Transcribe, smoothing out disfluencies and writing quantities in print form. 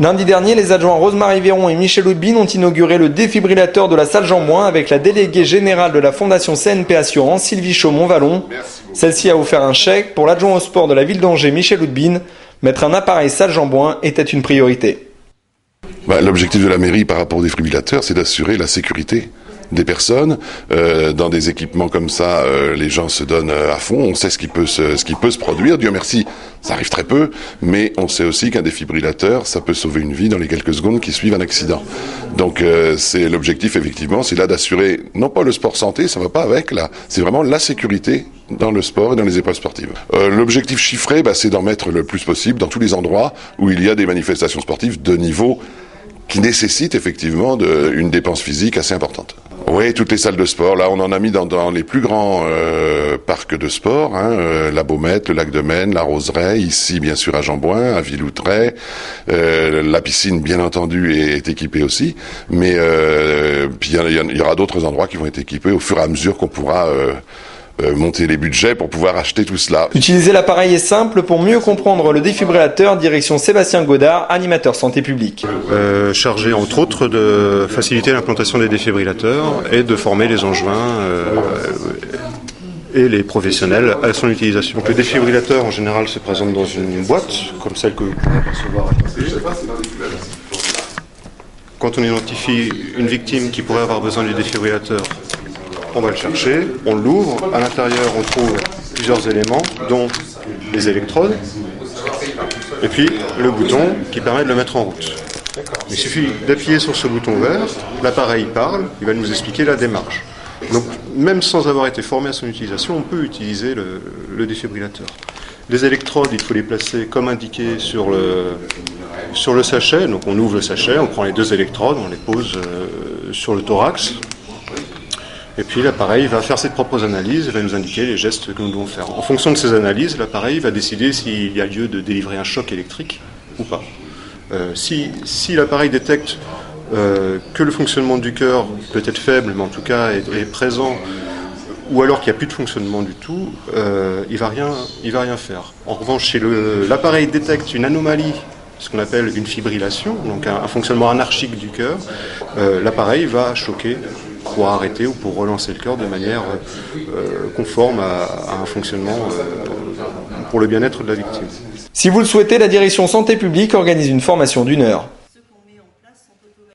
Lundi dernier, les adjoints Rosemarie Véron et Michel Houdbin ont inauguré le défibrillateur de la salle Jean-Bouin avec la déléguée générale de la Fondation CNP Assurance, Sylvie Chaumont-Vallon. Celle-ci a offert un chèque pour l'adjoint au sport de la ville d'Angers, Michel Houdbin. Mettre un appareil salle Jean-Bouin était une priorité. L'objectif de la mairie par rapport au défibrillateur, c'est d'assurer la sécurité des personnes. Dans des équipements comme ça, les gens se donnent à fond. On sait ce qui peut se produire. Dieu merci, ça arrive très peu. Mais on sait aussi qu'un défibrillateur, ça peut sauver une vie dans les quelques secondes qui suivent un accident. Donc c'est l'objectif, effectivement, c'est là d'assurer, non pas le sport santé, ça va pas avec, là. C'est vraiment la sécurité dans le sport et dans les épreuves sportives. L'objectif chiffré, c'est d'en mettre le plus possible dans tous les endroits où il y a des manifestations sportives de niveau qui nécessitent effectivement une dépense physique assez importante. Oui, toutes les salles de sport. Là, on en a mis dans les plus grands parcs de sport, la Baumette, le lac de Maine, la Roseraie, ici bien sûr à Jean-Bouin, à Villoutray. La piscine, bien entendu, est équipée aussi. Mais puis il y aura d'autres endroits qui vont être équipés au fur et à mesure qu'on pourra monter les budgets pour pouvoir acheter tout cela. Utiliser l'appareil est simple. Pour mieux comprendre le défibrillateur, direction Sébastien Godard, animateur santé publique. Chargé entre autres de faciliter l'implantation des défibrillateurs et de former les angevins et les professionnels à son utilisation. Donc le défibrillateur en général se présente dans une boîte comme celle que vous pouvez apercevoir à côté. Quand on identifie une victime qui pourrait avoir besoin du défibrillateur, on va le chercher, on l'ouvre, à l'intérieur on trouve plusieurs éléments, dont les électrodes, et puis le bouton qui permet de le mettre en route. Il suffit d'appuyer sur ce bouton vert, l'appareil parle, il va nous expliquer la démarche. Donc même sans avoir été formé à son utilisation, on peut utiliser le défibrillateur. Les électrodes, il faut les placer comme indiqué sur le sachet, donc on ouvre le sachet, on prend les deux électrodes, on les pose sur le thorax. Et puis l'appareil va faire ses propres analyses et va nous indiquer les gestes que nous devons faire. En fonction de ces analyses, l'appareil va décider s'il y a lieu de délivrer un choc électrique ou pas. Si l'appareil détecte que le fonctionnement du cœur peut être faible, mais en tout cas est présent, ou alors qu'il n'y a plus de fonctionnement du tout, il va rien faire. En revanche, si l'appareil détecte une anomalie, ce qu'on appelle une fibrillation, donc un fonctionnement anarchique du cœur, l'appareil va choquer pour arrêter ou pour relancer le cœur de manière conforme à un fonctionnement pour le bien-être de la victime. Si vous le souhaitez, la direction santé publique organise une formation d'1 heure.